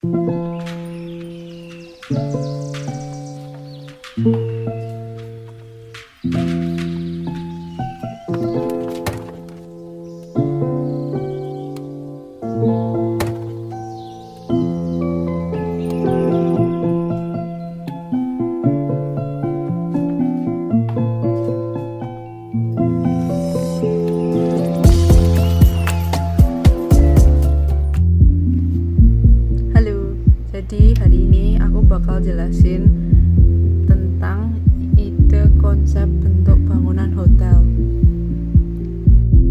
Halo, jadi hari ini aku bakal jelasin tentang ide konsep bentuk bangunan hotel.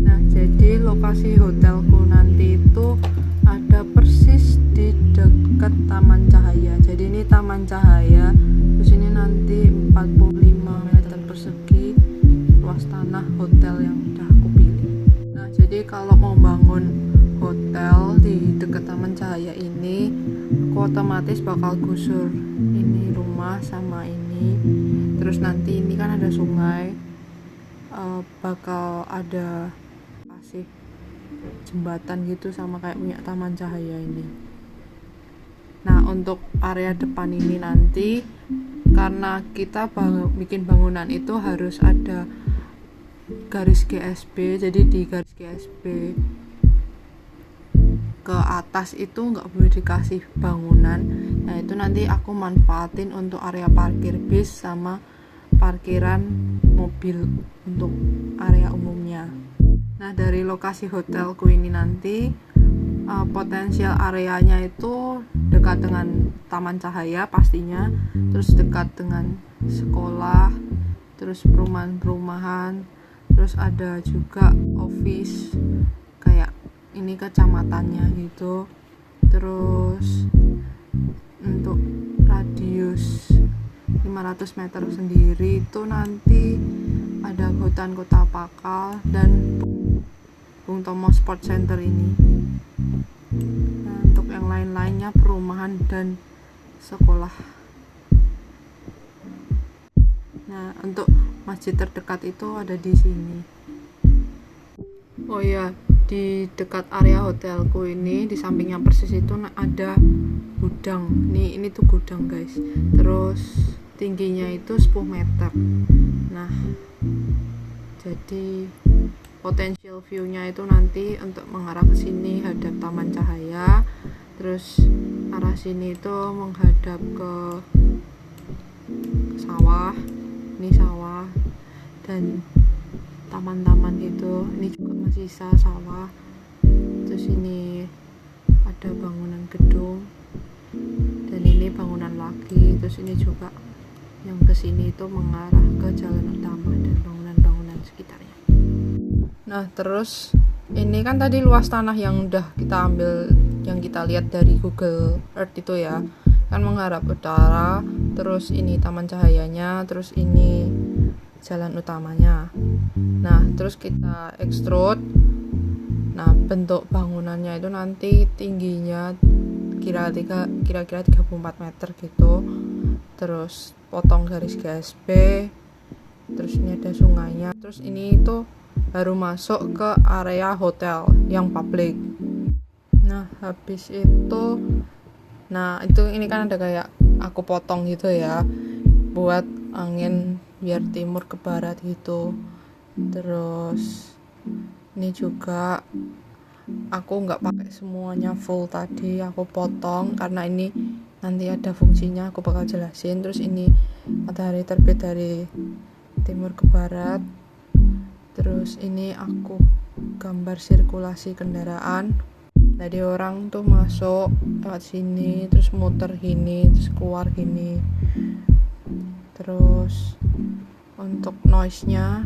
Nah, jadi lokasi hotelku nanti itu ada persis di dekat Taman Cahaya. Jadi ini Taman Cahaya, terus ini nanti 45 meter persegi luas tanah hotel yang udah aku pilih. Nah, jadi kalau mau bangun hotel di dekat Taman Cahaya ini, aku otomatis bakal gusur ini rumah sama ini. Terus nanti ini kan ada sungai, bakal ada kasih jembatan gitu sama kayak punya Taman Cahaya ini. Nah, untuk area depan ini nanti karena kita bikin bangunan itu harus ada garis GSB, jadi di garis GSB ke atas itu nggak boleh dikasih bangunan. Nah, itu nanti aku manfaatin untuk area parkir bis sama parkiran mobil untuk area umumnya. Nah, dari lokasi hotelku ini nanti potensial areanya itu dekat dengan Taman Cahaya pastinya, terus dekat dengan sekolah, terus perumahan-perumahan, terus ada juga office kayak ini kecamatannya gitu. Terus untuk radius 500 meter sendiri itu nanti ada hutan Kota Pakal dan Bung Tomo Sport Center ini. Nah, untuk yang lain-lainnya perumahan dan sekolah. Nah, untuk masjid terdekat itu ada di sini. Oh ya, di dekat area hotelku ini di sampingnya persis itu ada gudang. Ini tuh gudang, guys. Terus tingginya itu 10 meter. Nah, jadi potential view-nya itu nanti untuk mengarah ke sini hadap Taman Cahaya, terus arah sini itu menghadap ke sawah. Ini sawah dan taman-taman itu. Ini juga masih sisa sawah. Terus ini ada bangunan gedung dan ini bangunan lagi. Terus ini juga yang kesini itu mengarah ke jalan utama dan bangunan-bangunan sekitarnya. Nah, terus ini kan tadi luas tanah yang udah kita ambil, yang kita lihat dari Google Earth itu ya, kan menghadap utara. Terus ini Taman Cahayanya, terus ini jalan utamanya. Nah, terus kita extrude. Nah, bentuk bangunannya itu nanti tingginya kira-kira 34 meter gitu. Terus potong garis GSB. Terus ini ada sungainya. Terus ini itu baru masuk ke area hotel yang publik. Nah, habis itu ini kan ada kayak aku potong gitu ya buat angin biar timur ke barat gitu. Terus ini juga aku nggak pakai semuanya full tadi, aku potong karena ini nanti ada fungsinya, aku bakal jelasin. Terus ini matahari terbit dari timur ke barat. Terus ini aku gambar sirkulasi kendaraan. Jadi orang tuh masuk lewat sini, terus muter gini, terus keluar gini. Terus untuk noise-nya,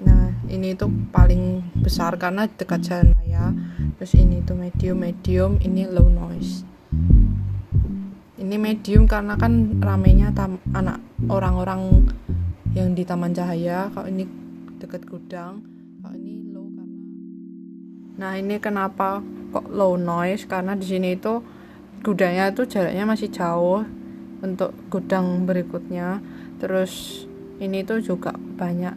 nah ini tuh paling besar karena dekat jalan raya. Terus ini tuh medium, ini low noise. Ini medium karena kan ramenya anak orang-orang yang di Taman Cahaya. Kalau ini dekat gudang, kalau ini low karena. Nah, ini kenapa kok low noise, karena di sini itu gudangnya itu jaraknya masih jauh untuk gudang berikutnya. Terus ini tuh juga banyak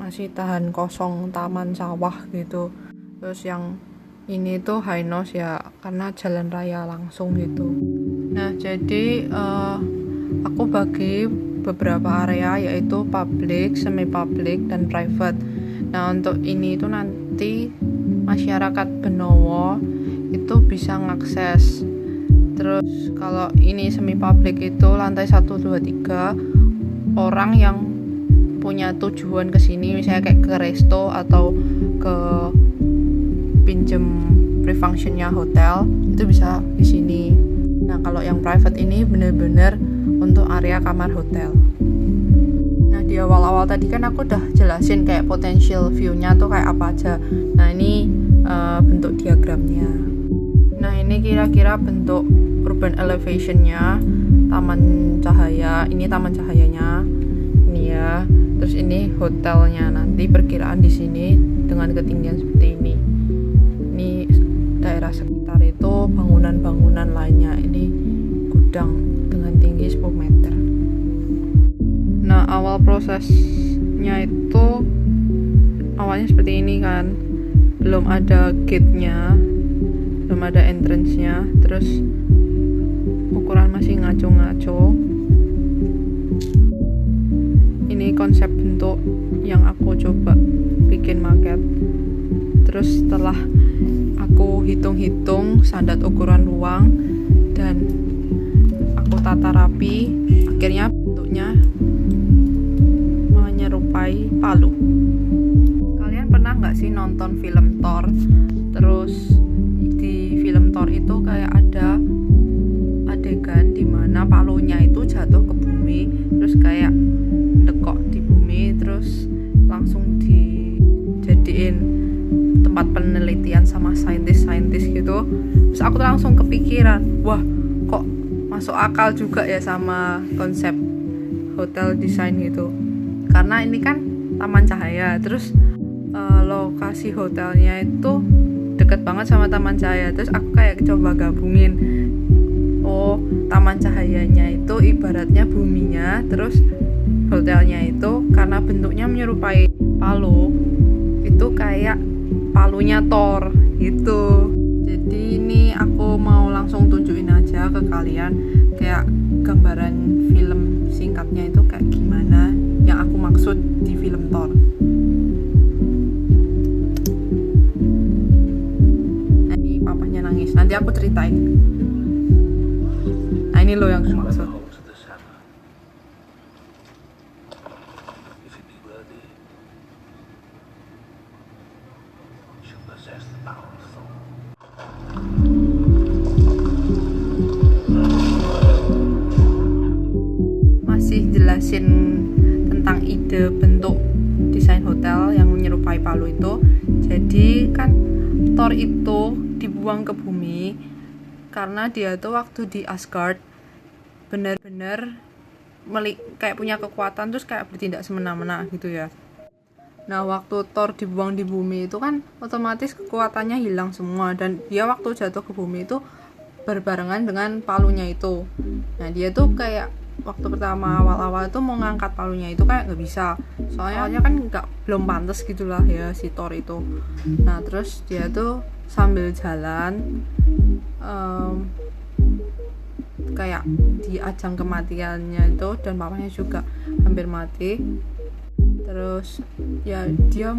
masih tahan kosong taman sawah gitu. Terus yang ini tuh high nose ya, karena jalan raya langsung gitu. Nah, jadi aku bagi beberapa area, yaitu public, semi public, dan private. Nah, untuk ini itu nanti masyarakat Benowo itu bisa ngakses. Terus kalau ini semi public itu lantai 1, 2, 3, orang yang punya tujuan ke sini, misalnya kayak ke resto atau ke pinjem free functionnya hotel, itu bisa di sini. Nah, kalau yang private ini bener-bener untuk area kamar hotel. Nah, di awal-awal tadi kan aku udah jelasin kayak potential view-nya tuh kayak apa aja. Nah, ini bentuk diagramnya. Nah, ini kira-kira bentuk urban elevation-nya, taman cahaya. Ini taman cahayanya. Ini ya. Terus ini hotelnya, nanti perkiraan di sini dengan ketinggian seperti ini. Ini daerah sekitar itu bangunan-bangunan lainnya. Ini gudang dengan tinggi 10 meter. Nah, awal prosesnya itu awalnya seperti ini kan. Belum ada gate-nya, belum ada entrance-nya, terus ukuran masih ngaco-ngaco. Ini konsep bentuk yang aku coba bikin maket. Terus setelah aku hitung-hitung standar ukuran ruang dan aku tata rapi, akhirnya bentuknya menyerupai Palu. Kalian pernah nggak sih nonton film Thor? Terus di film Thor itu kayak ada adegan dimana palunya itu jatuh ke bumi, terus kayak dekok di bumi, terus langsung dijadiin tempat penelitian sama saintis-saintis gitu. Terus aku langsung kepikiran, wah kok masuk akal juga ya sama konsep hotel desain gitu. Karena ini kan taman cahaya, terus lokasi hotelnya itu deket banget sama taman cahaya. Terus aku kayak coba gabungin, oh taman cahayanya itu ibaratnya buminya, terus hotelnya itu karena bentuknya menyerupai Palu, itu kayak palunya Thor gitu. Jadi ini aku mau langsung tunjukin aja ke kalian kayak gambaran film singkatnya itu kayak gimana yang aku maksud di film Thor. Nah, ini papahnya nangis, nanti aku ceritain. Nah, ini loh yang aku maksud. Masih jelasin tentang ide bentuk desain hotel yang menyerupai Palu itu. Jadi kan Thor itu dibuang ke bumi karena dia tuh waktu di Asgard bener-bener kayak punya kekuatan, terus kayak bertindak semena-mena gitu ya. Nah, waktu Thor dibuang di bumi itu kan otomatis kekuatannya hilang semua, dan dia waktu jatuh ke bumi itu berbarengan dengan palunya itu. Nah, dia tuh kayak waktu pertama awal-awal itu mau ngangkat palunya itu kayak nggak bisa, soalnya kan belum pantas gitulah ya si Thor itu. Nah, terus dia tuh sambil jalan kayak di ajang kematiannya itu, dan papanya juga hampir mati. Terus ya dia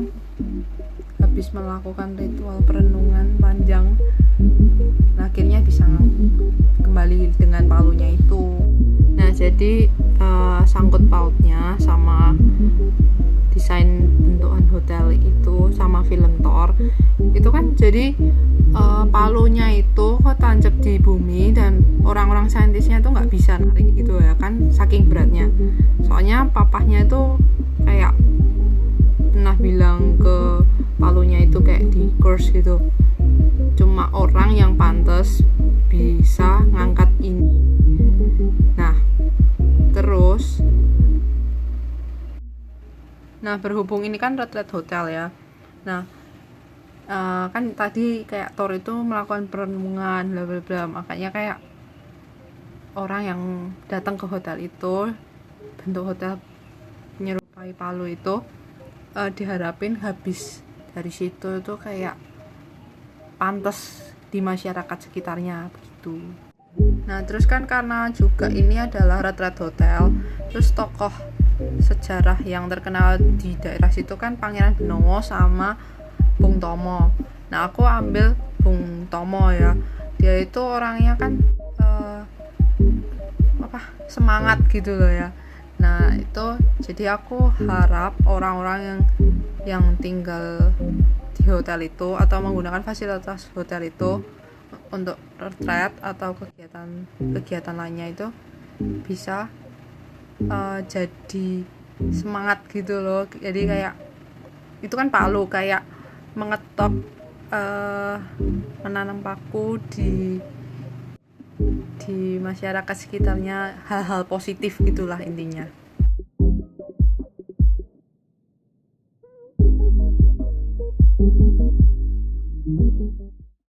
habis melakukan ritual perenungan panjang, nah, akhirnya bisa kembali dengan palunya itu. Nah, jadi sangkut pautnya sama desain bentukan hotel itu sama film Thor itu kan, jadi palunya itu kok tancap di bumi dan orang-orang saintisnya itu nggak bisa narik gitu ya kan, saking beratnya. Soalnya papahnya itu kayak pernah bilang ke palunya itu kayak di curse gitu, cuma orang yang pantas bisa ngangkat ini. Nah, terus berhubung ini kan Red Hotel ya. Nah, kan tadi kayak Thor itu melakukan perenungan bla bla bla, makanya kayak orang yang datang ke hotel itu, bentuk hotel menyerupai Palu itu, diharapin habis dari situ itu kayak pantas di masyarakat sekitarnya begitu. Nah terus kan karena juga ini adalah retret hotel, terus tokoh sejarah yang terkenal di daerah situ kan Pangeran Benowo sama Bung Tomo. Nah aku ambil Bung Tomo ya, dia itu orangnya kan semangat gitu loh ya. Nah itu jadi aku harap orang-orang yang tinggal di hotel itu atau menggunakan fasilitas hotel itu untuk retret atau kegiatan lainnya itu bisa jadi semangat gitu loh. Jadi kayak itu kan palu, kayak mengetok menanam paku di masyarakat sekitarnya, hal-hal positif gitulah intinya.